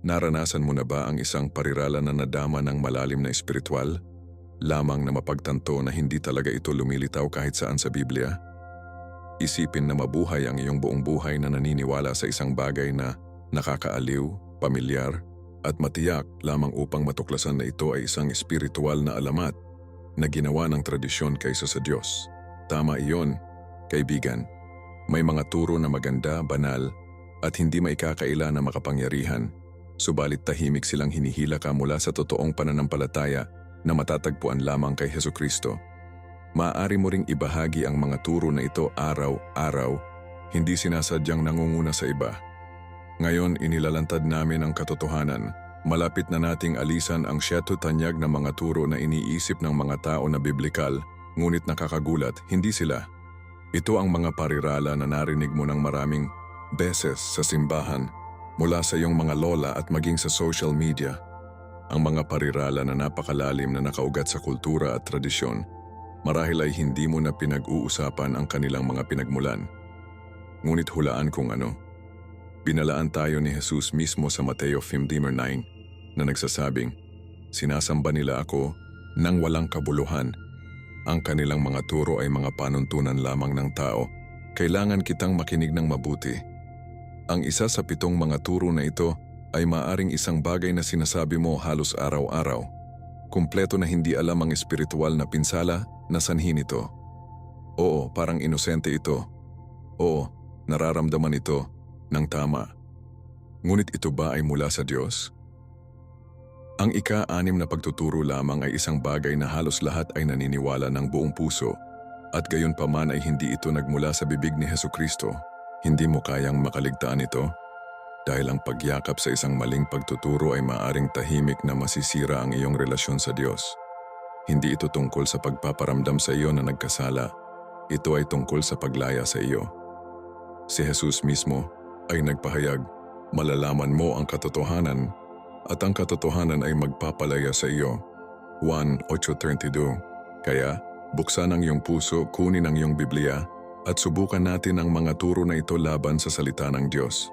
Naranasan mo na ba ang isang parirala na nadama ng malalim na espiritual? Lamang na mapagtanto na hindi talaga ito lumilitaw kahit saan sa Biblia? Isipin na mabuhay ang iyong buong buhay na naniniwala sa isang bagay na nakakaaliw, pamilyar, at matiyak lamang upang matuklasan na ito ay isang espiritual na alamat na ginawa ng tradisyon kaysa sa Diyos. Tama iyon, kaibigan. May mga turo na maganda, banal, at hindi maikakaila na makapangyarihan. Subalit tahimik silang hinihila ka mula sa totoong pananampalataya na matatagpuan lamang kay Hesukristo. Maaari mo ring ibahagi ang mga turo na ito araw-araw, hindi sinasadyang nangunguna sa iba. Ngayon inilalantad namin ang katotohanan. Malapit na nating alisan ang siyatu tanyag na mga turo na iniisip ng mga tao na biblikal, ngunit nakakagulat, hindi sila. Ito ang mga parirala na narinig mo ng maraming beses sa simbahan, mula sa iyong mga lola at maging sa social media. Ang mga parirala na napakalalim na nakaugat sa kultura at tradisyon, marahil ay hindi mo na pinag-uusapan ang kanilang mga pinagmulan. Ngunit hulaan kung ano. Binalaan tayo ni Jesus mismo sa Mateo 15:9 na nagsasabing, "Sinasamba nila ako nang walang kabuluhan. Ang kanilang mga turo ay mga panuntunan lamang ng tao. Kailangan kitang makinig ng mabuti." Ang isa sa 7 mga turo na ito ay maaring isang bagay na sinasabi mo halos araw-araw. Kumpleto na hindi alam ang espiritual na pinsala na sanhi nito. Oo, parang inosente ito. Oo, nararamdaman ito ng tama. Ngunit ito ba ay mula sa Diyos? Ang ika-6 na pagtuturo lamang ay isang bagay na halos lahat ay naniniwala ng buong puso, at gayon pa man ay hindi ito nagmula sa bibig ni Hesukristo. Hindi mo kayang makaligtaan ito? Dahil ang pagyakap sa isang maling pagtuturo ay maaring tahimik na masisira ang iyong relasyon sa Diyos. Hindi ito tungkol sa pagpaparamdam sa iyo na nagkasala. Ito ay tungkol sa paglaya sa iyo. Si Jesus mismo ay nagpahayag, "Malalaman mo ang katotohanan, at ang katotohanan ay magpapalaya sa iyo." Juan 8:32. Kaya, buksan ang iyong puso, kunin ang iyong Biblia, at subukan natin ang mga turo na ito laban sa salita ng Diyos.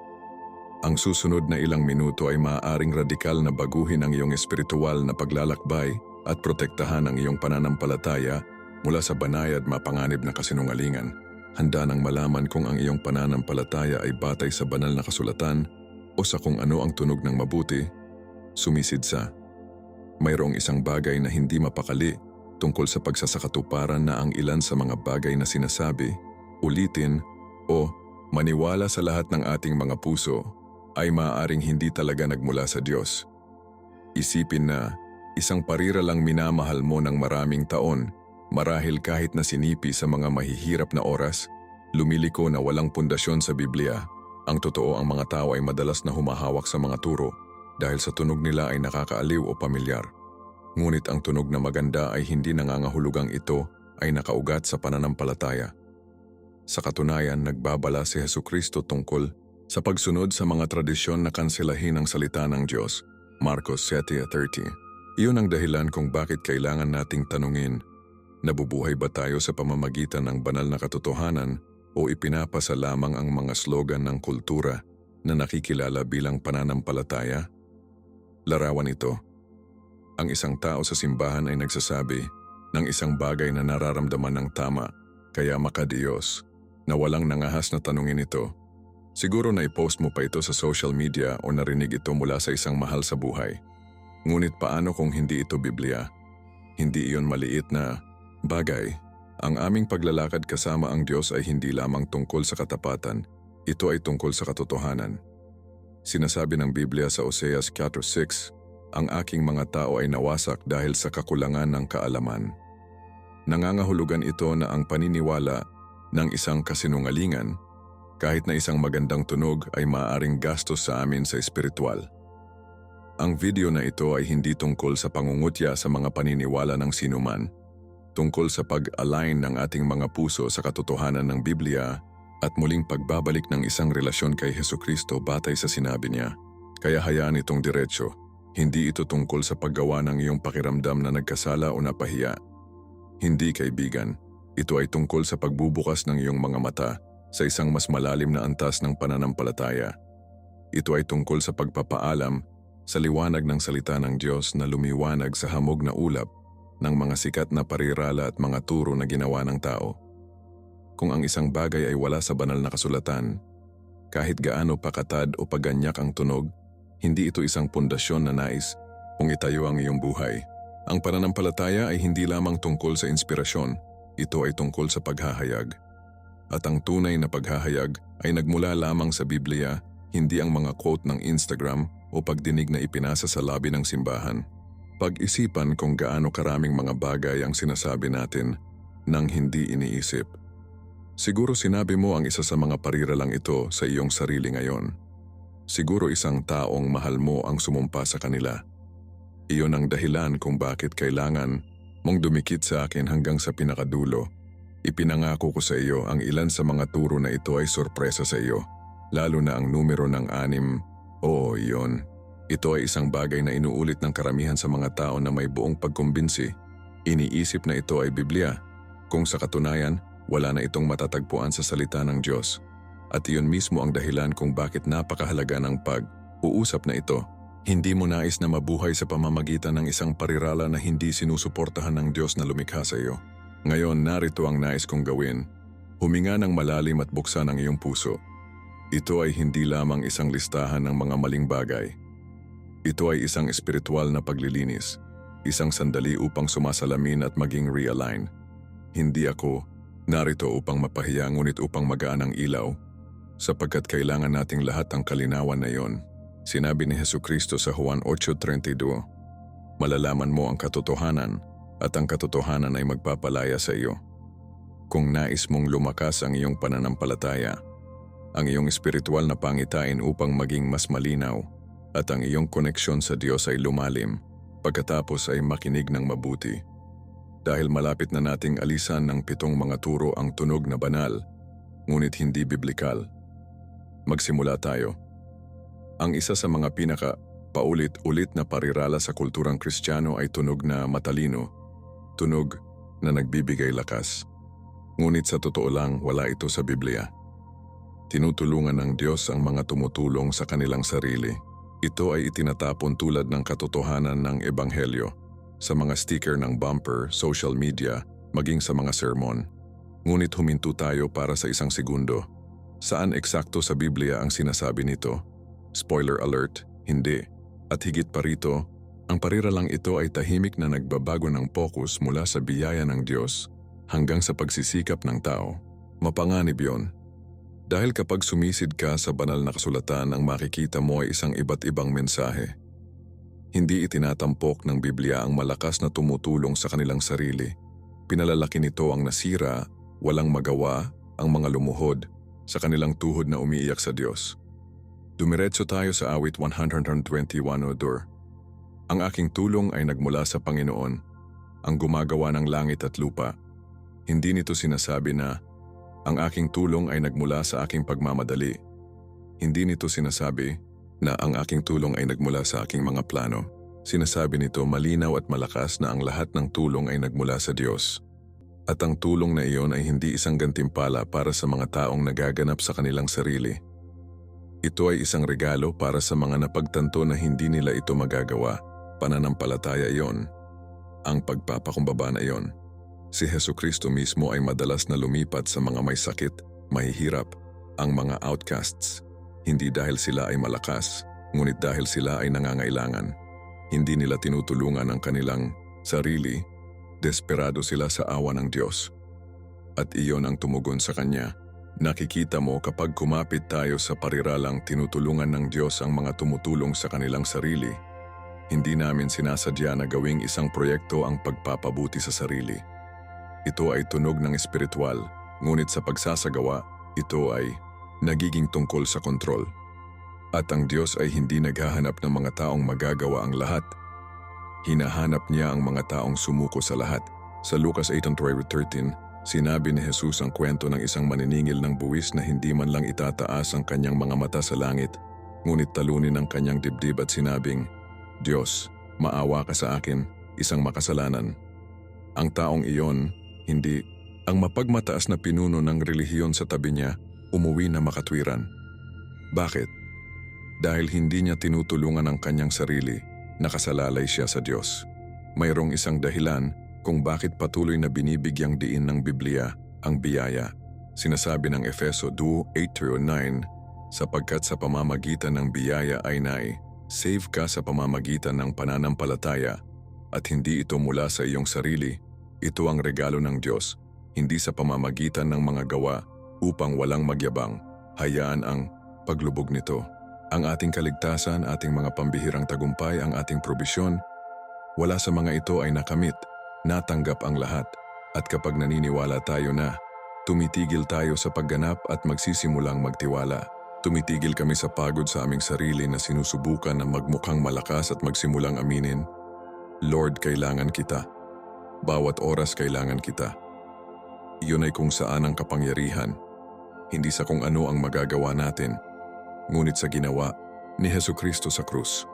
Ang susunod na ilang minuto ay maaaring radikal na baguhin ang iyong espiritual na paglalakbay at protektahan ang iyong pananampalataya mula sa banayad mapanganib na kasinungalingan. Handa nang malaman kung ang iyong pananampalataya ay batay sa banal na kasulatan o sa kung ano ang tunog ng mabuti. Sumisid sa. Mayroong isang bagay na hindi mapakali tungkol sa pagsasakatuparan na ang ilan sa mga bagay na sinasabi, ulitin, o maniwala sa lahat ng ating mga puso ay maaaring hindi talaga nagmula sa Diyos. Isipin na isang pariralang minamahal mo ng maraming taon, marahil kahit na sinipi sa mga mahihirap na oras, lumiliko na walang pundasyon sa Biblia. Ang totoo, ang mga tao ay madalas na humahawak sa mga turo dahil sa tunog nila ay nakakaaliw o pamilyar. Ngunit ang tunog na maganda ay hindi nangangahulugang ito ay nakaugat sa pananampalataya. Sa katunayan, nagbabala si Hesukristo tungkol sa pagsunod sa mga tradisyon na kanselahin ang salita ng Diyos. Marcos 7:30. Iyon ang dahilan kung bakit kailangan nating tanungin, nabubuhay ba tayo sa pamamagitan ng banal na katotohanan o ipinapasa lamang ang mga slogan ng kultura na nakikilala bilang pananampalataya? Larawan ito. Ang isang tao sa simbahan ay nagsasabi ng isang bagay na nararamdaman ng tama, kaya makadiyos, na walang nangahas na tanungin ito. Siguro na i-post mo pa ito sa social media o narinig ito mula sa isang mahal sa buhay. Ngunit paano kung hindi ito Biblia? Hindi iyon maliit na bagay. Ang aming paglalakad kasama ang Diyos ay hindi lamang tungkol sa katapatan, ito ay tungkol sa katotohanan. Sinasabi ng Biblia sa Oseas 4:6, "Ang aking mga tao ay nawasak dahil sa kakulangan ng kaalaman." Nangangahulugan ito na ang paniniwala ng isang kasinungalingan, kahit na isang magandang tunog, ay maaaring gastos sa amin sa espiritual. Ang video na ito ay hindi tungkol sa pangungutya sa mga paniniwala ng sinuman, tungkol sa pag-align ng ating mga puso sa katotohanan ng Biblia at muling pagbabalik ng isang relasyon kay Hesukristo batay sa sinabi niya. Kaya hayaan itong diretsyo. Hindi ito tungkol sa paggawa ng iyong pakiramdam na nagkasala o napahiya. Hindi, kaibigan. Ito ay tungkol sa pagbubukas ng iyong mga mata sa isang mas malalim na antas ng pananampalataya. Ito ay tungkol sa pagpapaalam sa liwanag ng salita ng Diyos na lumiwanag sa hamog na ulap ng mga sikat na parirala at mga turo na ginawa ng tao. Kung ang isang bagay ay wala sa banal na kasulatan, kahit gaano pakatad o paganyak ang tunog, hindi ito isang pundasyon na nais kung itayo ang iyong buhay. Ang pananampalataya ay hindi lamang tungkol sa inspirasyon, ito ay tungkol sa paghahayag. At ang tunay na paghahayag ay nagmula lamang sa Biblia, hindi ang mga quote ng Instagram o pagdinig na ipinasa sa lobby ng simbahan. Pag-isipan kung gaano karaming mga bagay ang sinasabi natin nang hindi iniisip. Siguro sinabi mo ang isa sa mga pariralang ito sa iyong sarili ngayon. Siguro isang taong mahal mo ang sumumpa sa kanila. Iyon ang dahilan kung bakit kailangan mong dumikit sa akin hanggang sa pinakadulo. Ipinangako ko sa iyo ang ilan sa mga turo na ito ay sorpresa sa iyo, lalo na ang numero ng 6. Oo, iyon. Ito ay isang bagay na inuulit ng karamihan sa mga tao na may buong pagkumbinsi. Iniisip na ito ay Biblia, kung sa katunayan, wala na itong matatagpuan sa salita ng Diyos. At iyon mismo ang dahilan kung bakit napakahalaga ng pag-uusap na ito. Hindi mo nais na mabuhay sa pamamagitan ng isang parirala na hindi sinusuportahan ng Diyos na lumikha sa iyo. Ngayon, narito ang nais kong gawin. Huminga ng malalim at buksan ang iyong puso. Ito ay hindi lamang isang listahan ng mga maling bagay. Ito ay isang espiritual na paglilinis, isang sandali upang sumasalamin at maging realign. Hindi ako narito upang mapahiya ngunit upang magaan ang ilaw, sapagkat kailangan nating lahat ang kalinawan na iyon. Sinabi ni Hesukristo sa Juan 8:32, malalaman mo ang katotohanan at ang katotohanan ay magpapalaya sa iyo. Kung nais mong lumakas ang iyong pananampalataya, ang iyong espiritual na pangitain upang maging mas malinaw, at ang iyong koneksyon sa Diyos ay lumalim, pagkatapos ay makinig ng mabuti. Dahil malapit na nating alisan ng 7 mga turo ang tunog na banal, ngunit hindi biblikal. Magsimula tayo. Ang isa sa mga paulit-ulit na parirala sa kulturang Kristiyano ay tunog na matalino, tunog na nagbibigay lakas. Ngunit sa totoo lang, wala ito sa Biblia. Tinutulungan ng Diyos ang mga tumutulong sa kanilang sarili. Ito ay itinatapon tulad ng katotohanan ng Ebanghelyo sa mga sticker ng bumper, social media, maging sa mga sermon. Ngunit huminto tayo para sa isang segundo. Saan eksakto sa Biblia ang sinasabi nito? Spoiler alert, hindi. At higit pa rito, ang pariralang ito ay tahimik na nagbabago ng focus mula sa biyaya ng Diyos hanggang sa pagsisikap ng tao. Mapanganib yon. Dahil kapag sumisid ka sa banal na kasulatan, ang makikita mo ay isang iba't ibang mensahe. Hindi itinatampok ng Biblia ang malakas na tumutulong sa kanilang sarili. Pinalalaki nito ang nasira, walang magawa, ang mga lumuhod, sa kanilang tuhod na umiiyak sa Diyos. Dumiretso tayo sa awit 121:4. Ang aking tulong ay nagmula sa Panginoon, ang gumagawa ng langit at lupa. Hindi nito sinasabi na, ang aking tulong ay nagmula sa aking pagmamadali. Hindi nito sinasabi na ang aking tulong ay nagmula sa aking mga plano. Sinasabi nito malinaw at malakas na ang lahat ng tulong ay nagmula sa Diyos. At ang tulong na iyon ay hindi isang gantimpala para sa mga taong nagaganap sa kanilang sarili. Ito ay isang regalo para sa mga napagtanto na hindi nila ito magagawa. Pananampalataya iyon. Ang pagpapakumbaba na iyon. Si Hesukristo mismo ay madalas na lumipat sa mga may sakit, mahihirap, ang mga outcasts. Hindi dahil sila ay malakas, ngunit dahil sila ay nangangailangan. Hindi nila tinutulungan ang kanilang sarili, desperado sila sa awa ng Diyos. At iyon ang tumugon sa Kanya. Nakikita mo kapag kumapit tayo sa pariralang tinutulungan ng Diyos ang mga tumutulong sa kanilang sarili, hindi namin sinasadya na gawing isang proyekto ang pagpapabuti sa sarili. Ito ay tunog ng espiritual, ngunit sa pagsasagawa, ito ay nagiging tungkol sa kontrol. At ang Diyos ay hindi naghahanap ng mga taong magagawa ang lahat. Hinahanap niya ang mga taong sumuko sa lahat. Sa Lucas 8:13, sinabi ni Jesus ang kwento ng isang maniningil ng buwis na hindi man lang itataas ang kanyang mga mata sa langit, ngunit talunin ang kanyang dibdib at sinabing, Diyos, maawa ka sa akin, isang makasalanan. Ang taong iyon, hindi, ang mapagmataas na pinuno ng relihiyon sa tabi niya, umuwi na makatwiran. Bakit? Dahil hindi niya tinutulungan ang kanyang sarili, nakasalalay siya sa Diyos. Mayroong isang dahilan kung bakit patuloy na binibigyang diin ng Biblia ang biyaya. Sinasabi ng Efeso 2:8-9, sapagkat sa pamamagitan ng biyaya ay save ka sa pamamagitan ng pananampalataya at hindi ito mula sa iyong sarili. Ito ang regalo ng Diyos, hindi sa pamamagitan ng mga gawa upang walang magyabang. Hayaan ang paglubog nito. Ang ating kaligtasan, ating mga pambihirang tagumpay, ang ating probisyon, wala sa mga ito ay nakamit, natanggap ang lahat. At kapag naniniwala tayo na, tumitigil tayo sa pagganap at magsisimulang magtiwala. Tumitigil kami sa pagod sa aming sarili na sinusubukan na magmukhang malakas at magsimulang aminin, Lord, kailangan kita. Bawat oras kailangan kita. Iyon ay kung saan ang kapangyarihan, hindi sa kung ano ang magagawa natin, ngunit sa ginawa ni Hesukristo sa krus.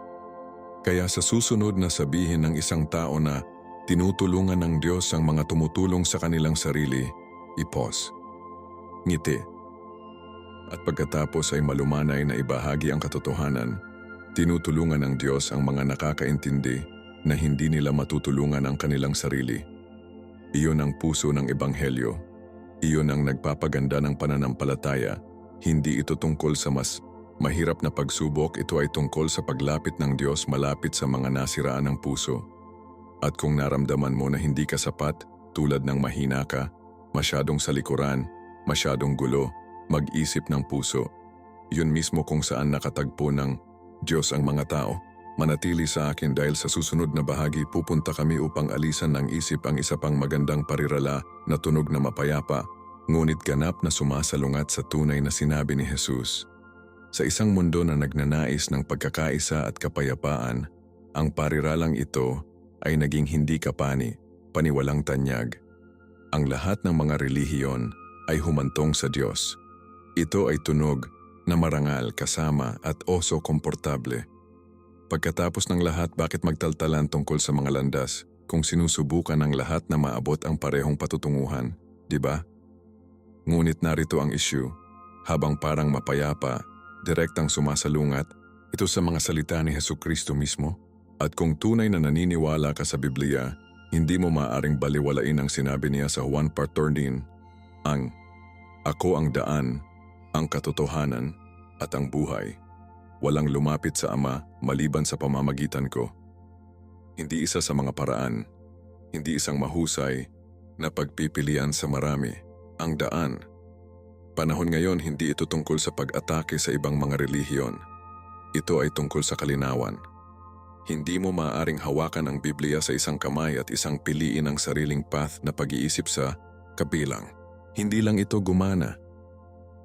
Kaya sa susunod na sabihin ng isang tao na tinutulungan ng Diyos ang mga tumutulong sa kanilang sarili, i-pause, ngiti, at pagkatapos ay malumanay na ibahagi ang katotohanan, tinutulungan ng Diyos ang mga nakakaintindi na hindi nila matutulungan ang kanilang sarili. Iyon ang puso ng Ebanghelyo. Iyon ang nagpapaganda ng pananampalataya. Hindi ito tungkol sa mas mahirap na pagsubok, ito ay tungkol sa paglapit ng Diyos malapit sa mga nasiraan ng puso. At kung naramdaman mo na hindi ka sapat, tulad ng mahina ka, masyadong sa likuran, masyadong gulo, mag-isip ng puso. Yun mismo kung saan nakatagpo ng Diyos ang mga tao. Manatili sa akin dahil sa susunod na bahagi pupunta kami upang alisan ng isip ang isa pang magandang parirala na tunog na mapayapa, ngunit ganap na sumasalungat sa tunay na sinabi ni Jesus. Sa isang mundo na nagnanais ng pagkakaisa at kapayapaan, ang pariralang ito ay naging hindi kapani, paniwalang tanyag. Ang lahat ng mga relihiyon ay humantong sa Diyos. Ito ay tunog na marangal kasama at oso komportable. Pagkatapos ng lahat, bakit magtaltalan tungkol sa mga landas kung sinusubukan ng lahat na maabot ang parehong patutunguhan, di ba? Ngunit narito ang issue, habang parang mapayapa, direktang sumasalungat, ito sa mga salita ni Hesukristo mismo. At kung tunay na naniniwala ka sa Biblia, hindi mo maaaring baliwalain ang sinabi niya sa Juan 14, Ako ang daan, ang katotohanan, at ang buhay. Walang lumapit sa Ama maliban sa pamamagitan ko. Hindi isa sa mga paraan, hindi isang mahusay na pagpipilian sa marami. Ang daan. Panahon ngayon, hindi ito tungkol sa pag-atake sa ibang mga relihiyon. Ito ay tungkol sa kalinawan. Hindi mo maaaring hawakan ang Biblia sa isang kamay at isang piliin ang sariling path na pag-iisip sa kabilang. Hindi lang ito gumana.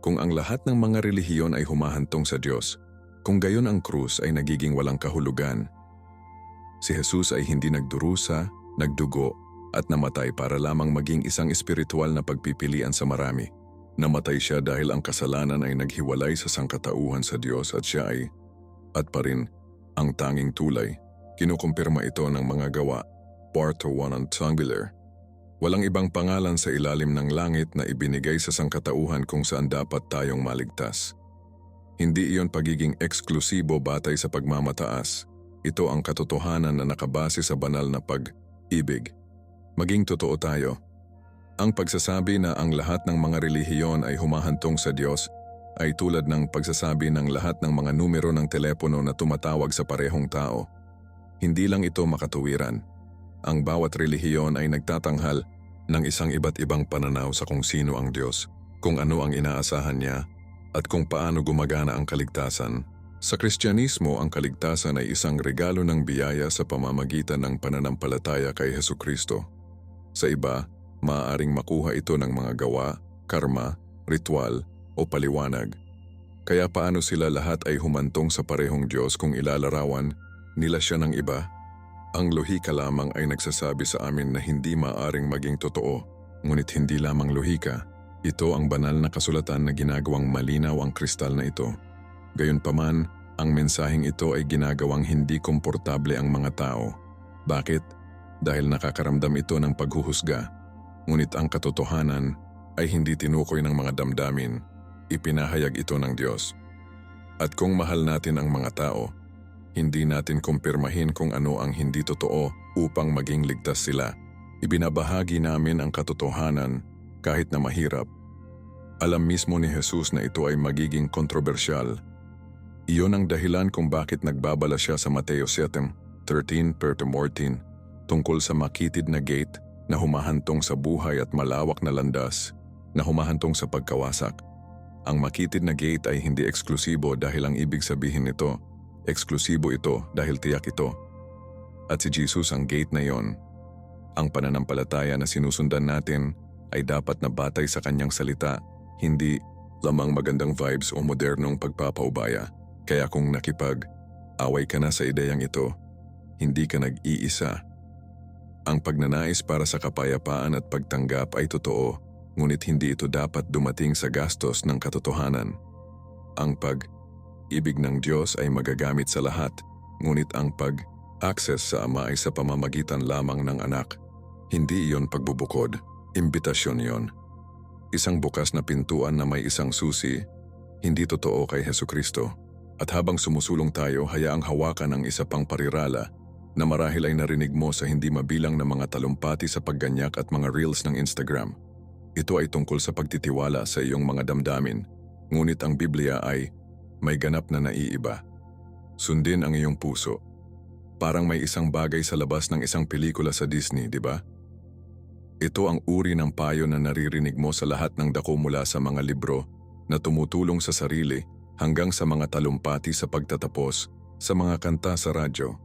Kung ang lahat ng mga relihiyon ay humahantong sa Diyos, kung gayon ang krus ay nagiging walang kahulugan, si Jesus ay hindi nagdurusa, nagdugo, at namatay para lamang maging isang espiritual na pagpipilian sa marami. Namatay siya dahil ang kasalanan ay naghiwalay sa sangkatauhan sa Diyos at siya ay, at pa rin, ang tanging tulay. Kinukumpirma ito ng mga gawa, Part 1 and Tumblr. Walang ibang pangalan sa ilalim ng langit na ibinigay sa sangkatauhan kung saan dapat tayong maligtas. Hindi iyon pagiging eksklusibo batay sa pagmamataas. Ito ang katotohanan na nakabase sa banal na pag-ibig. Maging totoo tayo. Ang pagsasabi na ang lahat ng mga relihiyon ay humahantong sa Diyos ay tulad ng pagsasabi ng lahat ng mga numero ng telepono na tumatawag sa parehong tao. Hindi lang ito makatuwiran. Ang bawat relihiyon ay nagtatanghal ng isang iba't ibang pananaw sa kung sino ang Diyos, kung ano ang inaasahan niya, at kung paano gumagana ang kaligtasan. Sa Kristyanismo, ang kaligtasan ay isang regalo ng biyaya sa pamamagitan ng pananampalataya kay Hesukristo. Sa iba, maaaring makuha ito ng mga gawa, karma, ritual, o paliwanag. Kaya paano sila lahat ay humantong sa parehong Diyos kung ilalarawan nila siya ng iba? Ang lohika lamang ay nagsasabi sa amin na hindi maaaring maging totoo, ngunit hindi lamang lohika. Ito ang banal na kasulatan na ginagawang malinaw ang kristal na ito. Gayunpaman, ang mensaheng ito ay ginagawang hindi komportable ang mga tao. Bakit? Dahil nakakaramdam ito ng paghuhusga. Ngunit ang katotohanan ay hindi tinukoy ng mga damdamin. Ipinahayag ito ng Diyos. At kung mahal natin ang mga tao, hindi natin kumpirmahin kung ano ang hindi totoo upang maging ligtas sila. Ibinabahagi namin ang katotohanan kahit na mahirap. Alam mismo ni Jesus na ito ay magiging kontrobersyal. Iyon ang dahilan kung bakit nagbabala siya sa Mateo 7:13-14 tungkol sa makitid na gate na humahantong sa buhay at malawak na landas na humahantong sa pagkawasak. Ang makitid na gate ay hindi eksklusibo dahil ang ibig sabihin nito, eksklusibo ito dahil tiyak ito. At si Jesus ang gate na yon. Ang pananampalataya na sinusundan natin ay dapat na batay sa kanyang salita, hindi lamang magandang vibes o modernong pagpapaubaya. Kaya kung nakipag-away ka na sa ideyang ito, hindi ka nag-iisa. Ang pagnanais para sa kapayapaan at pagtanggap ay totoo, ngunit hindi ito dapat dumating sa gastos ng katotohanan. Ang pag-ibig ng Diyos ay magagamit sa lahat, ngunit ang pag-access sa Ama ay sa pamamagitan lamang ng anak. Hindi iyon pagbubukod, imbitasyon iyon. Isang bukas na pintuan na may isang susi, hindi totoo kay Hesukristo. At habang sumusulong tayo, hayaang hawakan ang isa pang parirala na marahil ay narinig mo sa hindi mabilang na mga talumpati sa pagganyak at mga reels ng Instagram. Ito ay tungkol sa pagtitiwala sa iyong mga damdamin, ngunit ang Biblia ay may ganap na naiiba. Sundin ang iyong puso. Parang may isang bagay sa labas ng isang pelikula sa Disney, di ba? Ito ang uri ng payo na naririnig mo sa lahat ng dako mula sa mga libro na tumutulong sa sarili hanggang sa mga talumpati sa pagtatapos sa mga kanta sa radyo.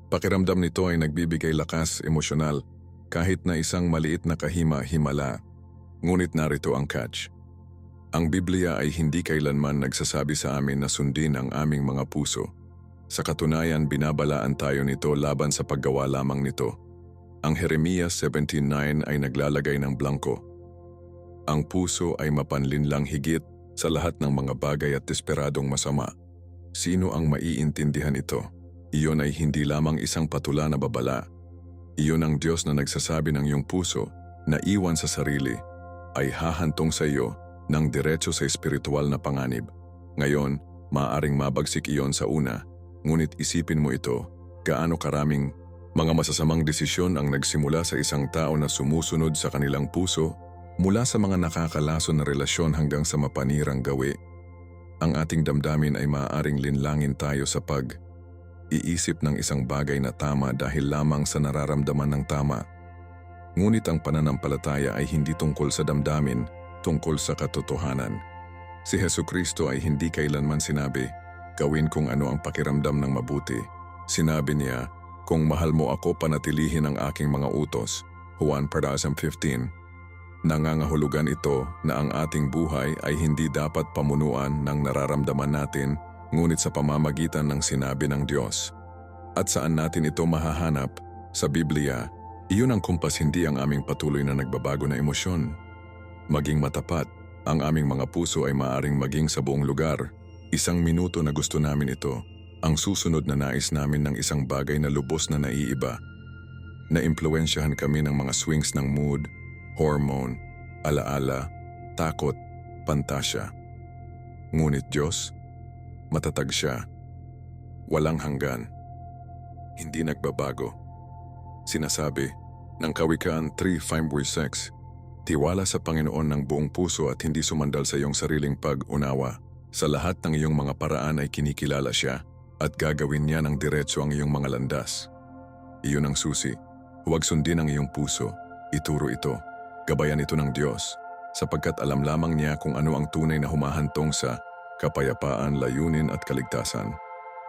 Pakiramdam nito ay nagbibigay lakas emosyonal kahit na isang maliit na kahima-himala. Ngunit narito ang catch. Ang Biblia ay hindi kailanman nagsasabi sa amin na sundin ang aming mga puso. Sa katunayan, binabalaan tayo nito laban sa paggawa lamang nito. Ang Jeremias 17:9 ay naglalagay ng blanko. Ang puso ay mapanlinlang higit sa lahat ng mga bagay at desperadong masama. Sino ang maiintindihan ito? Iyon ay hindi lamang isang patula na babala. Iyon ang Diyos na nagsasabi ng iyong puso na iwan sa sarili ay hahantong sa iyo ng diretso sa espiritual na panganib. Ngayon, maaaring mabagsik iyon sa una, ngunit isipin mo ito, gaano karaming mga masasamang desisyon ang nagsimula sa isang tao na sumusunod sa kanilang puso, mula sa mga nakakalason na relasyon hanggang sa mapanirang gawi. Ang ating damdamin ay maaaring linlangin tayo sa pag-iisip ng isang bagay na tama dahil lamang sa nararamdaman ng tama. Ngunit ang pananampalataya ay hindi tungkol sa damdamin, tungkol sa katotohanan. Si Hesukristo ay hindi kailanman sinabi, gawin kung ano ang pakiramdam ng mabuti. Sinabi niya, kung mahal mo ako, panatilihin ang aking mga utos. Juan 4:15. Nangangahulugan ito na ang ating buhay ay hindi dapat pamunuan ng nararamdaman natin, ngunit sa pamamagitan ng sinabi ng Diyos. At saan natin ito mahahanap? Sa Biblia. Iyon ang kumpas, hindi ang aming patuloy na nagbabago na emosyon. Maging matapat, ang aming mga puso ay maaaring maging sa buong lugar. Isang minuto na gusto namin ito. Ang susunod na nais namin ng isang bagay na lubos na naiiba. Naimpluwensyahan kami ng mga swings ng mood, hormone, alaala, takot, pantasya. Ngunit Diyos, matatag siya. Walang hanggan. Hindi nagbabago. Sinasabi ng Kawikaan 3:5-6, tiwala sa Panginoon ng buong puso at hindi sumandal sa iyong sariling pag-unawa. Sa lahat ng iyong mga paraan ay kinikilala siya at gagawin niya ng diretso ang iyong mga landas. Iyon ang susi. Huwag sundin ang iyong puso. Ituro ito. Gabayan ito ng Diyos, sapagkat alam lamang niya kung ano ang tunay na humahantong sa kapayapaan, layunin at kaligtasan.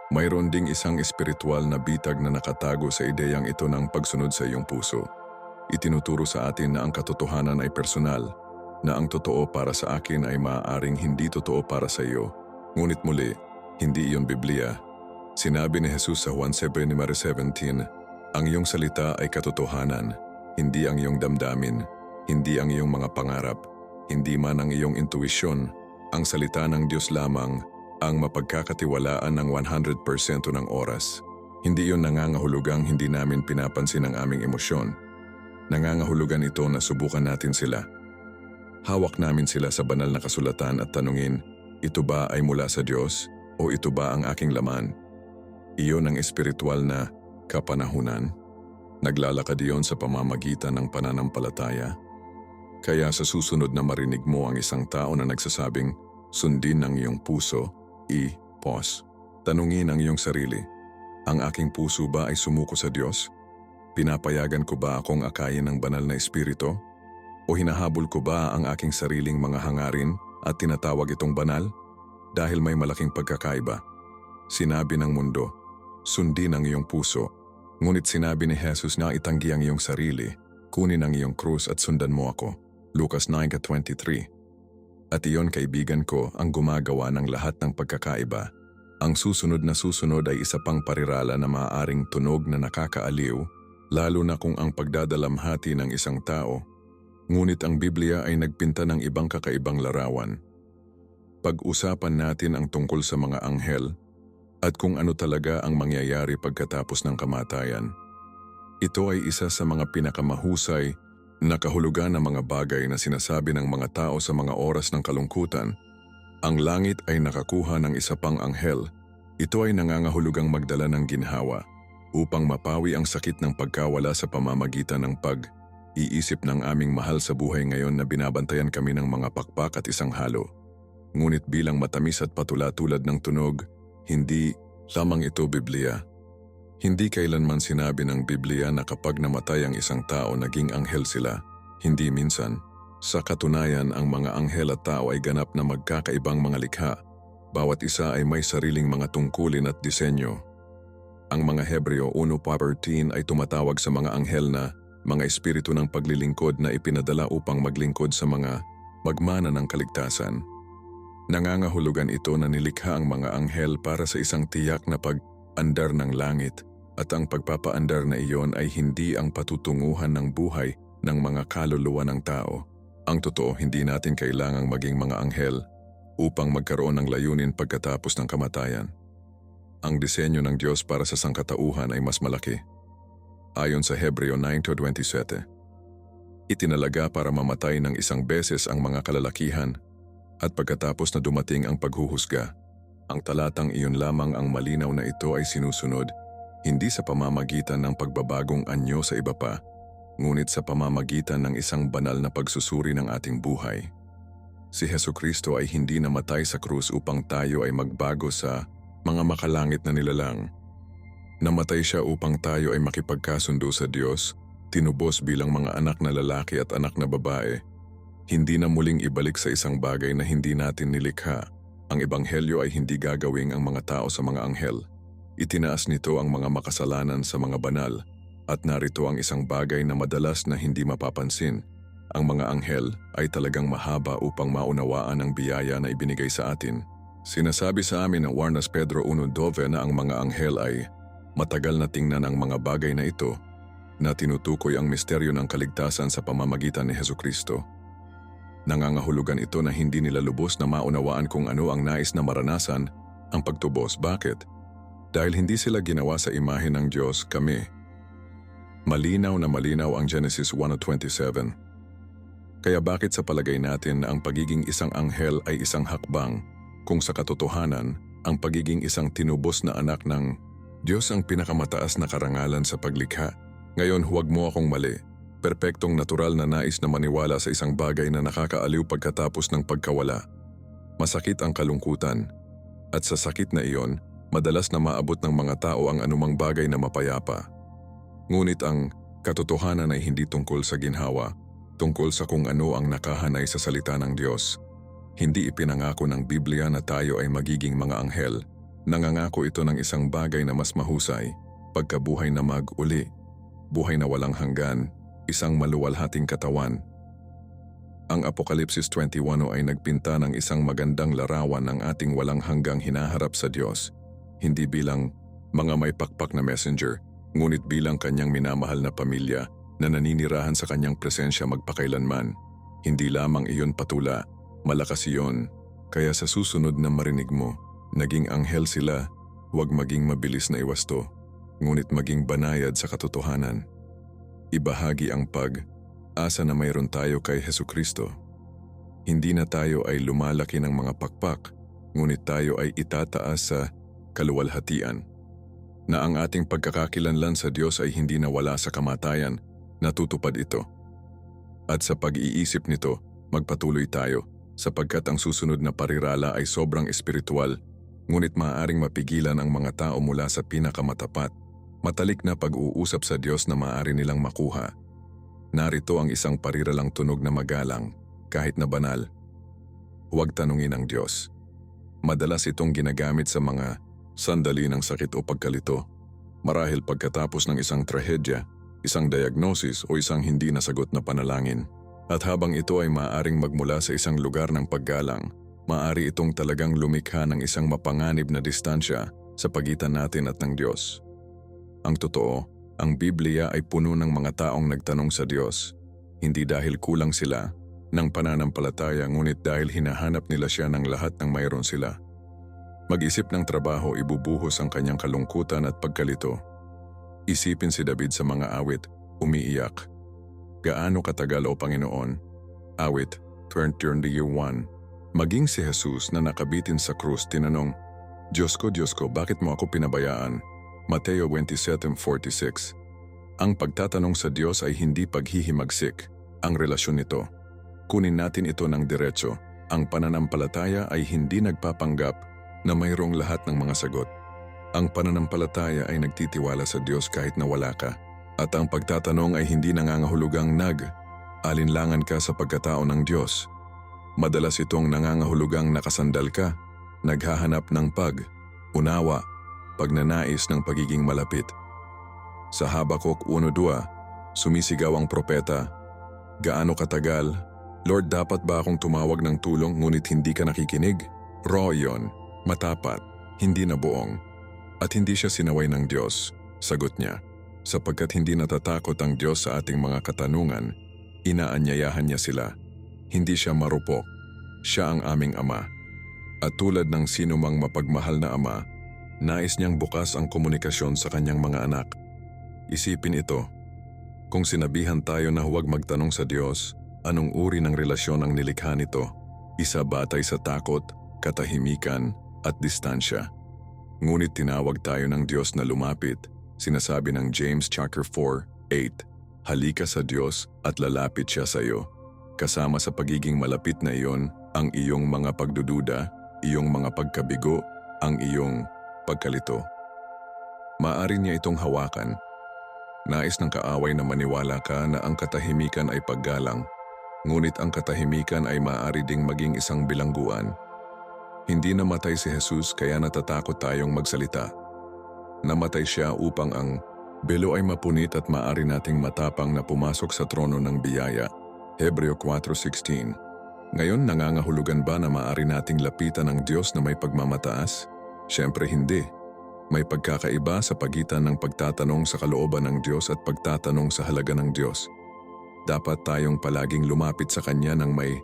Mayroon ding isang espiritual na bitag na nakatago sa ideyang ito ng pagsunod sa iyong puso. Itinuturo sa atin na ang katotohanan ay personal, na ang totoo para sa akin ay maaaring hindi totoo para sa iyo. Ngunit muli, hindi iyon Biblia. Sinabi ni Jesus sa Juan 7:17, ang iyong salita ay katotohanan, hindi ang iyong damdamin, hindi ang iyong mga pangarap, hindi man ang iyong intuisyon. Ang salita ng Diyos lamang ang mapagkakatiwalaan ng 100% ng oras. Hindi iyon nangangahulugang hindi namin pinapansin ang aming emosyon. Nangangahulugan ito na subukan natin sila. Hawak namin sila sa banal na kasulatan at tanungin, ito ba ay mula sa Diyos? O ito ba ang aking laman? Iyon ang espiritual na kapanahunan. Naglalakad iyon sa pamamagitan ng pananampalataya. Kaya sa susunod na marinig mo ang isang tao na nagsasabing, sundin ang iyong puso, i-pause. Tanungin ang iyong sarili, ang aking puso ba ay sumuko sa Diyos? Pinapayagan ko ba akong akayin ng banal na espiritu? O hinahabol ko ba ang aking sariling mga hangarin at tinatawag itong banal? Dahil may malaking pagkakaiba. Sinabi ng mundo, sundin ang iyong puso. Ngunit sinabi ni Jesus na itanggi ang iyong sarili, kunin ang iyong krus at sundan mo ako. Lucas 9:23. At iyon, kaibigan ko, ang gumagawa ng lahat ng pagkakaiba. Ang susunod ay isa pang parirala na maaaring tunog na nakakaaliw, lalo na kung ang pagdadalamhati ng isang tao. Ngunit ang Biblia ay nagpinta ng ibang kakaibang larawan. Pag-usapan natin ang tungkol sa mga anghel at kung ano talaga ang mangyayari pagkatapos ng kamatayan. Ito ay isa sa mga pinakamahusay na kahulugan ng mga bagay na sinasabi ng mga tao sa mga oras ng kalungkutan. Ang langit ay nakakuha ng isa pang anghel. Ito ay nangangahulugang magdala ng ginhawa upang mapawi ang sakit ng pagkawala sa pamamagitan ng pag-iisip ng aming mahal sa buhay ngayon na binabantayan kami ng mga pakpak at isang halo. Ngunit bilang matamis at patula tulad ng tunog, hindi lamang ito Biblia. Hindi kailanman sinabi ng Biblia na kapag namatay ang isang tao naging anghel sila. Hindi minsan. Sa katunayan, ang mga anghel at tao ay ganap na magkakaibang mga likha. Bawat isa ay may sariling mga tungkulin at disenyo. Ang mga Hebreo 1:14 ay tumatawag sa mga anghel na mga espiritu ng paglilingkod na ipinadala upang maglingkod sa mga magmana ng kaligtasan. Nangangahulugan ito na nilikha ang mga anghel para sa isang tiyak na pag-andar ng langit at ang pagpapaandar na iyon ay hindi ang patutunguhan ng buhay ng mga kaluluwa ng tao. Ang totoo, hindi natin kailangang maging mga anghel upang magkaroon ng layunin pagkatapos ng kamatayan. Ang disenyo ng Diyos para sa sangkatauhan ay mas malaki. Ayon sa Hebreo 9:27, itinalaga para mamatay ng isang beses ang mga kalalakihan at pagkatapos na dumating ang paghuhusga. Ang talatang iyon lamang ang malinaw na ito ay sinusunod, hindi sa pamamagitan ng pagbabagong anyo sa iba pa, ngunit sa pamamagitan ng isang banal na pagsusuri ng ating buhay. Si Hesukristo ay hindi namatay sa krus upang tayo ay magbago sa mga makalangit na nilalang. Namatay siya upang tayo ay makipagkasundo sa Diyos, tinubos bilang mga anak na lalaki at anak na babae. Hindi na muling ibalik sa isang bagay na hindi natin nilikha. Ang ebanghelyo ay hindi gagawing ang mga tao sa mga anghel. Itinaas nito ang mga makasalanan sa mga banal, at narito ang isang bagay na madalas na hindi mapapansin. Ang mga anghel ay talagang mahaba upang maunawaan ang biyaya na ibinigay sa atin. Sinasabi sa amin ng Warnas Pedro 1:12 na ang mga anghel ay matagal na tingnan ang mga bagay na ito, na tinutukoy ang misteryo ng kaligtasan sa pamamagitan ni Hesukristo. Nangangahulugan ito na hindi nila lubos na maunawaan kung ano ang nais na maranasan ang pagtubos. Bakit? Dahil hindi sila ginawa sa imahe ng Diyos, kami. Malinaw na malinaw ang Genesis 1:27. Kaya bakit sa palagay natin na ang pagiging isang anghel ay isang hakbang, kung sa katotohanan, ang pagiging isang tinubos na anak ng Diyos ang pinakamataas na karangalan sa paglikha? Ngayon, huwag mo akong mali. Perpektong natural na nais na maniwala sa isang bagay na nakakaaliw pagkatapos ng pagkawala. Masakit ang kalungkutan. At sa sakit na iyon, madalas na maabot ng mga tao ang anumang bagay na mapayapa. Ngunit ang katotohanan ay hindi tungkol sa ginhawa, tungkol sa kung ano ang nakahanay sa salita ng Diyos. Hindi ipinangako ng Biblia na tayo ay magiging mga anghel. Nangangako ito ng isang bagay na mas mahusay, pagkabuhay na mag-uli, buhay na walang hanggan, isang maluwalhating katawan. Ang Apokalipsis 21 ay nagpinta ng isang magandang larawan ng ating walang hanggang hinaharap sa Diyos, hindi bilang mga may pakpak na messenger, ngunit bilang kanyang minamahal na pamilya na naninirahan sa kanyang presensya magpakailanman. Hindi lamang iyon patula, malakas iyon, kaya sa susunod na marinig mo, naging anghel sila, huwag maging mabilis na iwasto, ngunit maging banayad sa katotohanan. Ibahagi ang pag-asa na mayroon tayo kay Hesukristo. Hindi na tayo ay lumalaki ng mga pakpak, ngunit tayo ay itataas sa kaluwalhatian. Na ang ating pagkakakilanlan sa Diyos ay hindi nawala sa kamatayan, natutupad ito. At sa pag-iisip nito, magpatuloy tayo, sapagkat ang susunod na parirala ay sobrang espiritual, ngunit maaaring mapigilan ang mga tao mula sa pinakamatapat, matalik na pag-uusap sa Diyos na maaari nilang makuha. Narito ang isang pariralang tunog na magalang, kahit na banal. Huwag tanungin ang Diyos. Madalas itong ginagamit sa mga sandali ng sakit o pagkalito, marahil pagkatapos ng isang trahedya, isang diagnosis o isang hindi nasagot na panalangin. At habang ito ay maaaring magmula sa isang lugar ng paggalang, maaari itong talagang lumikha ng isang mapanganib na distansya sa pagitan natin at ng Diyos. Ang totoo, ang Biblia ay puno ng mga taong nagtanong sa Diyos, hindi dahil kulang sila ng pananampalataya ngunit dahil hinahanap nila siya ng lahat ng mayroon sila. Mag-isip ng trabaho, ibubuhos ang kanyang kalungkutan at pagkalito. Isipin si David sa mga awit, umiiyak. Gaano katagal o Panginoon? Awit, 21. Maging si Jesus na nakabitin sa krus tinanong, Diyos ko, bakit mo ako pinabayaan? Mateo 27:46. Ang pagtatanong sa Diyos ay hindi paghihimagsik, ang relasyon nito. Kunin natin ito ng diretso. Ang pananampalataya ay hindi nagpapanggap na mayroong lahat ng mga sagot. Ang pananampalataya ay nagtitiwala sa Diyos kahit na wala ka. At ang pagtatanong ay hindi nangangahulugang alinlangan ka sa pagkatao ng Diyos. Madalas itong nangangahulugang nakasandal ka, naghahanap ng unawa, pagnanais ng pagiging malapit. Sa Habakuk 1:2, sumisigaw ang propeta, gaano katagal? Lord, dapat ba akong tumawag ng tulong ngunit hindi ka nakikinig? Raw yon, matapat, hindi na buong. At hindi siya sinaway ng Diyos, sagot niya. Sapagkat hindi natatakot ang Diyos sa ating mga katanungan, inaanyayahan niya sila. Hindi siya marupok, siya ang aming Ama. At tulad ng sinumang mapagmahal na ama, nais niyang bukas ang komunikasyon sa kanyang mga anak. Isipin ito, kung sinabihan tayo na huwag magtanong sa Diyos, anong uri ng relasyon ang nilikha nito? Isa batay sa takot, katahimikan, at distansya. Ngunit tinawag tayo ng Diyos na lumapit. Sinasabi ng James 4:8, halika sa Diyos at lalapit siya sa iyo. Kasama sa pagiging malapit na iyon, ang iyong mga pagdududa, iyong mga pagkabigo, ang iyong pagkalito. Maaari niya itong hawakan. Nais ng kaaway na maniwala ka na ang katahimikan ay paggalang, ngunit ang katahimikan ay maaari ding maging isang bilangguan. Hindi namatay si Jesus kaya natatakot tayong magsalita. Namatay siya upang ang belo ay mapunit at maaari nating matapang na pumasok sa trono ng biyaya. Hebreo 4:16. Ngayon nangangahulugan ba na maaari nating lapitan ang Diyos na may pagmamataas? Siyempre hindi. May pagkakaiba sa pagitan ng pagtatanong sa kalooban ng Diyos at pagtatanong sa halaga ng Diyos. Dapat tayong palaging lumapit sa Kanya ng may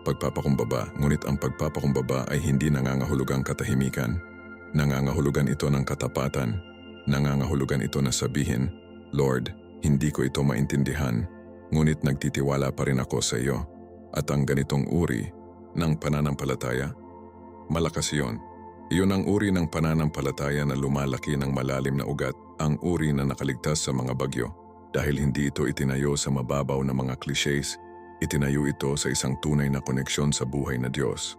pagpapakumbaba, ngunit ang pagpapakumbaba ay hindi nangangahulugang katahimikan. Nangangahulugan ito ng katapatan. Nangangahulugan ito na sabihin, Lord, hindi ko ito maintindihan, ngunit nagtitiwala pa rin ako sa iyo. At ang ganitong uri ng pananampalataya, malakas iyon. Iyon ang uri ng pananampalataya na lumalaki ng malalim na ugat, ang uri na nakaligtas sa mga bagyo. Dahil hindi ito itinayo sa mababaw na mga clichés, itinayo ito sa isang tunay na koneksyon sa buhay na Diyos.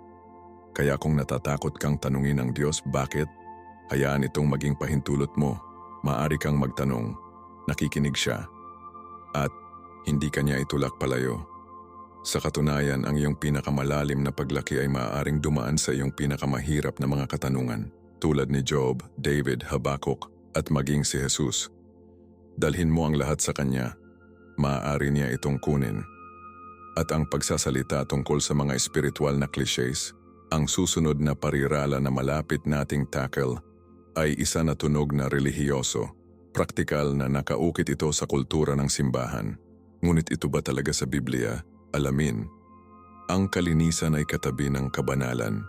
Kaya kung natatakot kang tanungin ng Diyos bakit, hayaan itong maging pahintulot mo. Maaari kang magtanong, nakikinig siya, at hindi kanya itulak palayo. Sa katunayan, ang iyong pinakamalalim na paglaki ay maaaring dumaan sa iyong pinakamahirap na mga katanungan, tulad ni Job, David, Habakuk, at maging si Jesus. Dalhin mo ang lahat sa Kanya, maaari niya itong kunin. At ang pagsasalita tungkol sa mga espiritual na clichés, ang susunod na parirala na malapit nating tackle, ay isa na tunog na relihiyoso, praktikal na nakaukit ito sa kultura ng simbahan. Ngunit ito ba talaga sa Biblia? Alamin, ang kalinisan ay katabi ng kabanalan.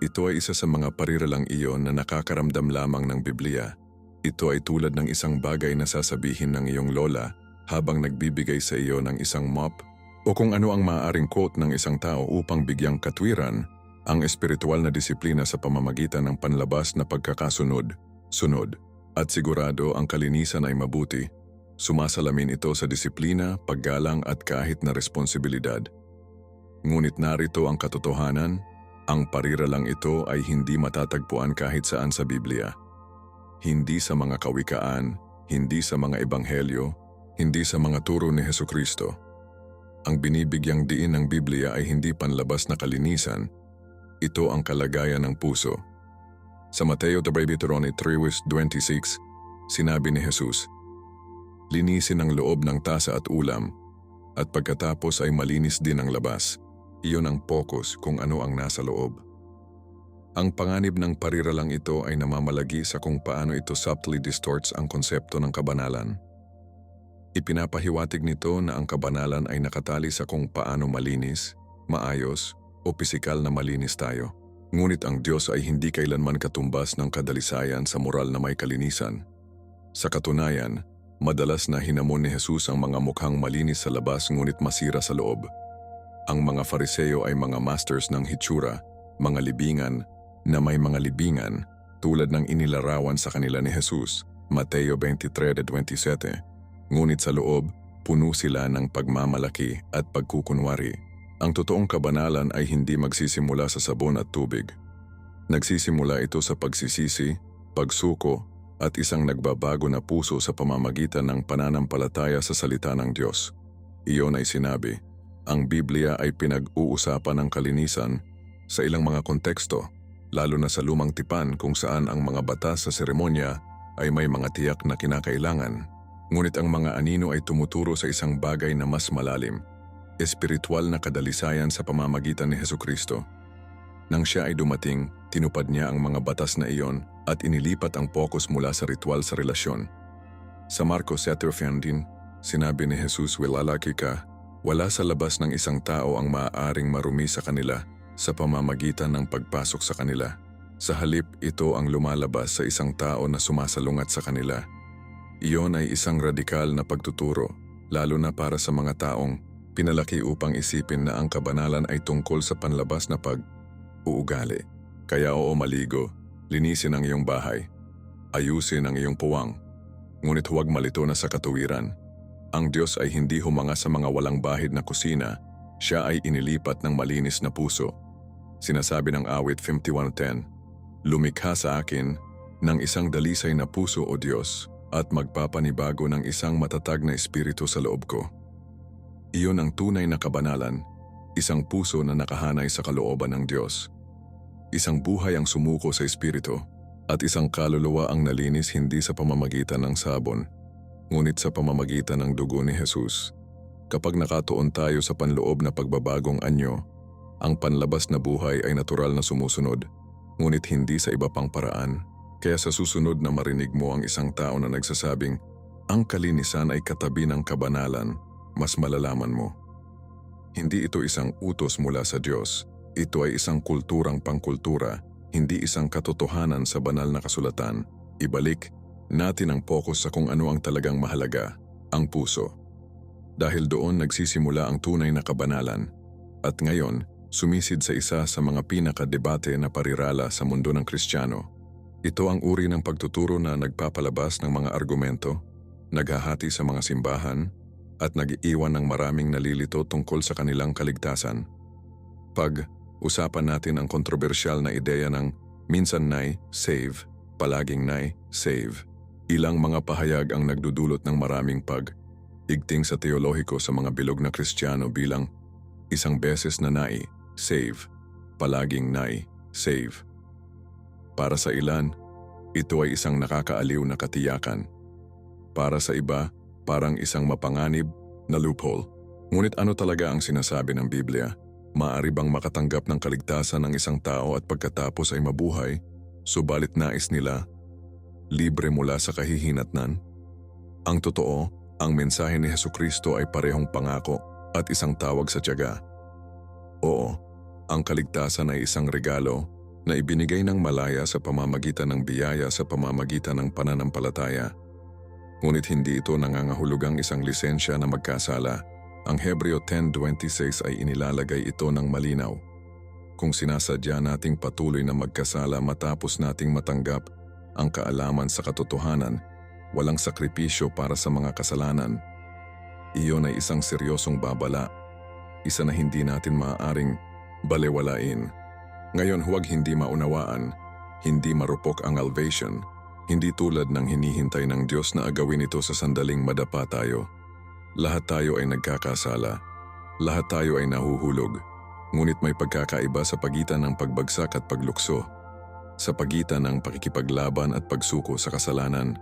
Ito ay isa sa mga pariralang iyon na nakakaramdam lamang ng Biblia. Ito ay tulad ng isang bagay na sasabihin ng iyong lola habang nagbibigay sa iyo ng isang mop o kung ano ang maaaring quote ng isang tao upang bigyang katwiran ang espiritual na disiplina sa pamamagitan ng panlabas na pagkakasunod, at sigurado ang kalinisan ay mabuti. Sumasalamin ito sa disiplina, paggalang at kahit na responsibilidad. Ngunit narito ang katotohanan, ang pariralang ito ay hindi matatagpuan kahit saan sa Biblia. Hindi sa mga kawikaan, hindi sa mga ebanghelyo, hindi sa mga turo ni Hesukristo. Ang binibigyang diin ng Biblia ay hindi panlabas na kalinisan, ito ang kalagayan ng puso. Sa Mateo 3:26, sinabi ni Jesus, "Linisin ang loob ng tasa at ulam, at pagkatapos ay malinis din ang labas." Iyon ang focus kung ano ang nasa loob. Ang panganib ng pariralang ito ay namamalagi sa kung paano ito subtly distorts ang konsepto ng kabanalan. Ipinapahiwatig nito na ang kabanalan ay nakatali sa kung paano malinis, maayos, o pisikal na malinis tayo. Ngunit ang Diyos ay hindi kailanman katumbas ng kadalisayan sa moral na may kalinisan. Sa katunayan, madalas na hinamon ni Jesus ang mga mukhang malinis sa labas ngunit masira sa loob. Ang mga Fariseo ay mga masters ng hitsura, mga libingan na may mga libingan tulad ng inilarawan sa kanila ni Jesus, Mateo 23:27. Ngunit sa loob, puno sila ng pagmamalaki at pagkukunwari. Ang totoong kabanalan ay hindi magsisimula sa sabon at tubig. Nagsisimula ito sa pagsisisi, pagsuko, at isang nagbabago na puso sa pamamagitan ng pananampalataya sa salita ng Diyos. Iyon ay sinabi, ang Biblia ay pinag-uusapan ng kalinisan sa ilang mga konteksto, lalo na sa lumang tipan kung saan ang mga batas sa seremonya ay may mga tiyak na kinakailangan. Ngunit ang mga anino ay tumuturo sa isang bagay na mas malalim, espiritual na kadalisayan sa pamamagitan ni Hesukristo. Nang siya ay dumating, tinupad niya ang mga batas na iyon at inilipat ang focus mula sa ritual sa relasyon. Sa Marcos 7:15, sinabi ni Jesus, "Lalaki ka, wala sa labas ng isang tao ang maaaring marumi sa kanila sa pamamagitan ng pagpasok sa kanila. Sa halip, ito ang lumalabas sa isang tao na sumasalungat sa kanila." Iyon ay isang radikal na pagtuturo, lalo na para sa mga taong pinalaki upang isipin na ang kabanalan ay tungkol sa panlabas na pag-uugali. Kaya maligo, linisin ang iyong bahay, ayusin ang iyong puwang, ngunit huwag malito na sa katuwiran. Ang Diyos ay hindi humanga sa mga walang bahid na kusina, siya ay inilipat ng malinis na puso. Sinasabi ng awit 51:10, "Lumikha sa akin ng isang dalisay na puso, O Diyos, at magpapanibago ng isang matatag na espiritu sa loob ko." Iyon ang tunay na kabanalan, isang puso na nakahanay sa kalooban ng Diyos. Isang buhay ang sumuko sa espiritu, at isang kaluluwa ang nalinis hindi sa pamamagitan ng sabon, ngunit sa pamamagitan ng dugo ni Jesus. Kapag nakatuon tayo sa panloob na pagbabagong anyo, ang panlabas na buhay ay natural na sumusunod, ngunit hindi sa iba pang paraan. Kaya sa susunod na marinig mo ang isang tao na nagsasabing, ang kalinisan ay katabi ng kabanalan, mas malalaman mo. Hindi ito isang utos mula sa Diyos, ito ay isang kulturang pangkultura, hindi isang katotohanan sa banal na kasulatan. Ibalik natin ang focus sa kung ano ang talagang mahalaga, ang puso. Dahil doon nagsisimula ang tunay na kabanalan, at ngayon sumisid sa isa sa mga pinakadebate na parirala sa mundo ng Kristiyano. Ito ang uri ng pagtuturo na nagpapalabas ng mga argumento, naghahati sa mga simbahan, at nag-iiwan ng maraming nalilito tungkol sa kanilang kaligtasan. Pag-usapan natin ang kontrobersyal na ideya ng minsan nay save, palaging nay save. Ilang mga pahayag ang nagdudulot ng maraming pag-igting sa teolohiko sa mga bilog na Kristiyano bilang isang beses na nay save, palaging nay save. Para sa ilan, ito ay isang nakakaaliw na katiyakan. Para sa iba, parang isang mapanganib na loophole. Ngunit ano talaga ang sinasabi ng Biblia? Maaari bang makatanggap ng kaligtasan ng isang tao at pagkatapos ay mabuhay, subalit nais nila libre mula sa kahihinatnan? Ang totoo, ang mensahe ni Hesukristo ay parehong pangako at isang tawag sa tiyaga. Oo, ang kaligtasan ay isang regalo na ibinigay ng malaya sa pamamagitan ng biyaya sa pamamagitan ng pananampalataya. Ngunit hindi ito nangangahulugang isang lisensya na magkasala. Ang Hebreo 10:26 ay inilalagay ito ng malinaw. kung sinasadya nating patuloy na magkasala matapos nating matanggap ang kaalaman sa katotohanan, walang sakripisyo para sa mga kasalanan. Iyon ay isang seryosong babala, isa na hindi natin maaaring balewalain. Ngayon huwag hindi maunawaan, hindi marupok ang salvation, hindi tulad ng hinihintay ng Diyos na agawin ito sa sandaling madapa tayo. Lahat tayo ay nagkakasala, lahat tayo ay nahuhulog, ngunit may pagkakaiba sa pagitan ng pagbagsak at paglukso, sa pagitan ng pakikipaglaban at pagsuko sa kasalanan.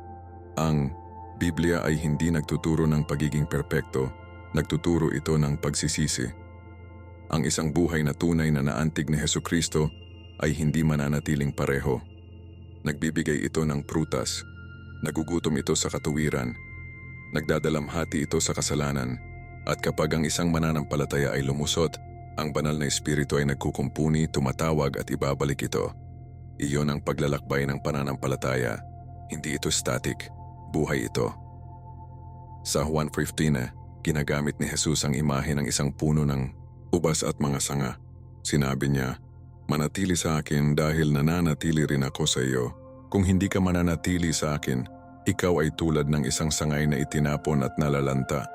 Ang Biblia ay hindi nagtuturo ng pagiging perpekto, nagtuturo ito ng pagsisisi. Ang isang buhay na tunay na naantig ni Hesukristo ay hindi mananatiling pareho. Nagbibigay ito ng prutas, nagugutom ito sa katuwiran, nagdadalamhati ito sa kasalanan, at kapag ang isang mananampalataya ay lumusot, ang banal na espiritu ay nagkukumpuni, tumatawag at ibabalik ito. Iyon ang paglalakbay ng pananampalataya. Hindi ito static, buhay ito. Sa Juan 15, ginagamit ni Jesus ang imahe ng isang puno ng ubas at mga sanga. Sinabi niya, "Manatili sa akin dahil nananatili rin ako sa iyo. Kung hindi ka mananatili sa akin, ikaw ay tulad ng isang sangay na itinapon at nalalanta."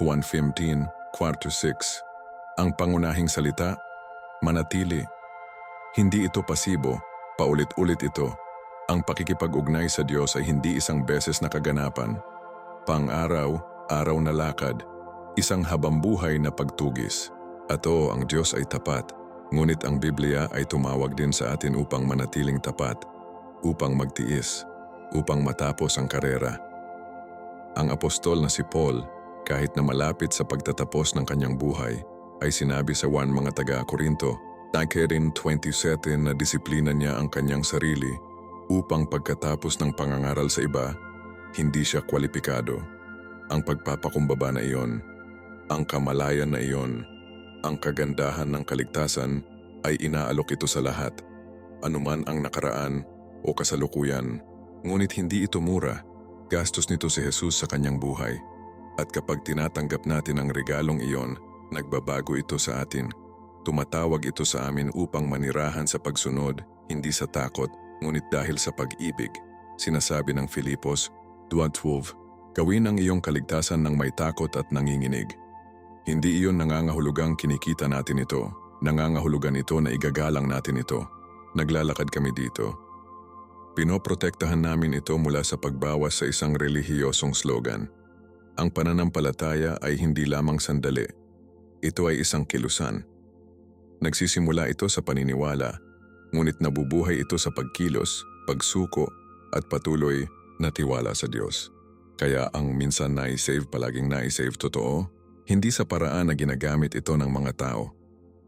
Juan 15:4-6. Ang pangunahing salita, manatili. Hindi ito pasibo, paulit-ulit ito. Ang pakikipag-ugnay sa Diyos ay hindi isang beses na kaganapan. Pang-araw-araw na lakad, isang habambuhay na pagtugis. At ang Diyos ay tapat, ngunit ang Biblia ay tumawag din sa atin upang manatiling tapat, upang magtiis, upang matapos ang karera. Ang apostol na si Paul, kahit na malapit sa pagtatapos ng kanyang buhay, ay sinabi sa 1 mga taga-Korinto, Takerin 27 na disiplina niya ang kanyang sarili upang pagkatapos ng pangangaral sa iba, hindi siya kwalipikado. Ang pagpapakumbaba na iyon, ang kamalayan na iyon, ang kagandahan ng kaligtasan ay inaalok ito sa lahat, anuman ang nakaraan o kasalukuyan. Ngunit hindi ito mura, gastos nito si Jesus sa kanyang buhay. At kapag tinatanggap natin ang regalong iyon, nagbabago ito sa atin. Tumatawag ito sa amin upang manirahan sa pagsunod, hindi sa takot, ngunit dahil sa pag-ibig. Sinasabi ng Filipos 2:12, "Gawin ang iyong kaligtasan ng may takot at nanginginig." Hindi iyon nangangahulugang kinikita natin ito. Nangangahulugan ito na igagalang natin ito. Naglalakad kami dito. Pinoprotektahan namin ito mula sa pagbawas sa isang relihiyosong slogan. Ang pananampalataya ay hindi lamang sandali. Ito ay isang kilusan. Nagsisimula ito sa paniniwala, ngunit nabubuhay ito sa pagkilos, pagsuko, at patuloy na tiwala sa Diyos. Kaya ang minsan na-save palaging na-save totoo, hindi sa paraan na ginagamit ito ng mga tao.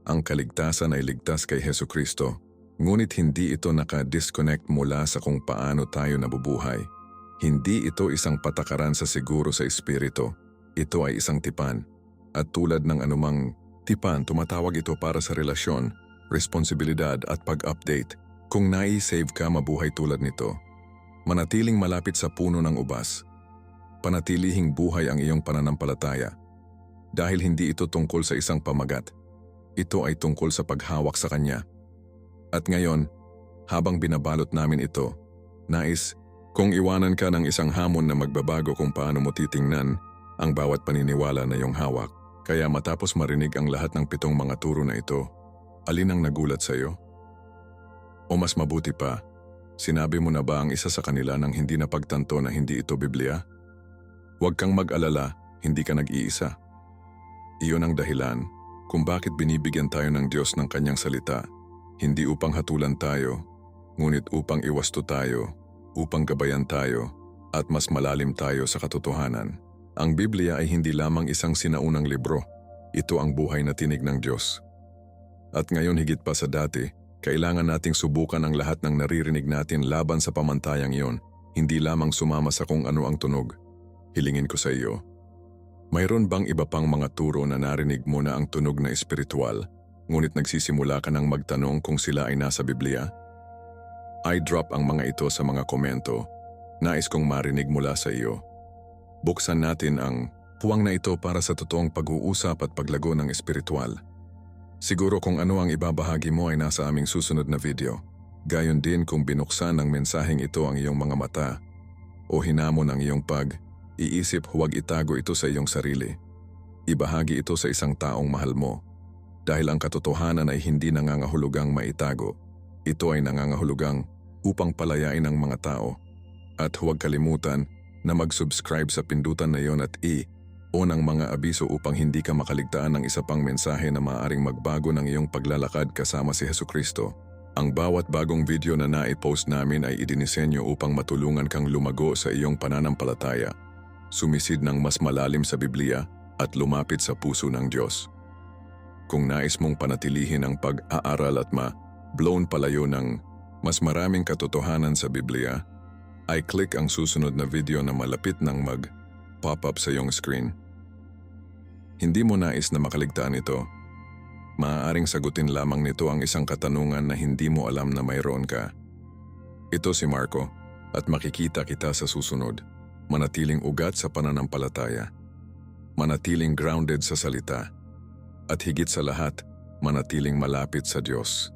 Ang kaligtasan ay ligtas kay Hesukristo, ngunit hindi ito naka-disconnect mula sa kung paano tayo nabubuhay. Hindi ito isang patakaran sa siguro sa espiritu. Ito ay isang tipan. At tulad ng anumang tipan, tumatawag ito para sa relasyon, responsibilidad at pag-update. Kung nai-save ka, mabuhay tulad nito. Manatiling malapit sa puno ng ubas. Panatilihing buhay ang iyong pananampalataya. Dahil hindi ito tungkol sa isang pamagat. Ito ay tungkol sa paghawak sa Kanya. At ngayon, habang binabalot namin ito, nais, kung iwanan ka ng isang hamon na magbabago kung paano mo titingnan ang bawat paniniwala na iyong hawak. Kaya matapos marinig ang lahat ng 7 mga turo na ito, alin ang nagulat sa iyo? O mas mabuti pa, sinabi mo na ba ang isa sa kanila nang hindi napagtanto na hindi ito Biblia? Huwag kang mag-alala, hindi ka nag-iisa. Iyon ang dahilan kung bakit binibigyan tayo ng Diyos ng Kanyang salita, hindi upang hatulan tayo, ngunit upang iwasto tayo, upang gabayan tayo, at mas malalim tayo sa katotohanan. Ang Biblia ay hindi lamang isang sinaunang libro, ito ang buhay na tinig ng Diyos. At ngayon higit pa sa dati, kailangan nating subukan ang lahat ng naririnig natin laban sa pamantayang iyon, hindi lamang sumama sa kung ano ang tunog. Hilingin ko sa iyo, mayroon bang iba pang mga turo na narinig mo na ang tunog na espiritual, ngunit nagsisimula ka ng magtanong kung sila ay nasa Biblia? I-drop ang mga ito sa mga komento, nais kong marinig mula sa iyo. Buksan natin ang puwang na ito para sa totoong pag-uusap at paglago ng espiritual. Siguro kung ano ang ibabahagi mo ay nasa aming susunod na video. Gayon din kung binuksan ng mensaheng ito ang iyong mga mata o hinamon ang iyong iisip, huwag itago ito sa iyong sarili. Ibahagi ito sa isang taong mahal mo. Dahil ang katotohanan ay hindi nangangahulugang maitago. Ito ay nangangahulugang upang palayain ang mga tao. At huwag kalimutan na mag-subscribe sa pindutan na iyon at on ang mga abiso upang hindi ka makaligtaan ng isa pang mensahe na maaaring magbago ng iyong paglalakad kasama si Hesukristo. Ang bawat bagong video na naipost namin ay idinisenyo upang matulungan kang lumago sa iyong pananampalataya, sumisid ng mas malalim sa Biblia at lumapit sa puso ng Diyos. Kung nais mong panatilihin ang pag-aaral at blown palayo ng mas maraming katotohanan sa Biblia, ay click ang susunod na video na malapit ng pop up sa iyong screen. Hindi mo nais na makaligtaan ito. Maaaring sagutin lamang nito ang isang katanungan na hindi mo alam na mayroon ka. Ito si Marco at makikita kita sa susunod. Manatiling ugat sa pananampalataya. Manatiling grounded sa salita. At higit sa lahat, manatiling malapit sa Diyos.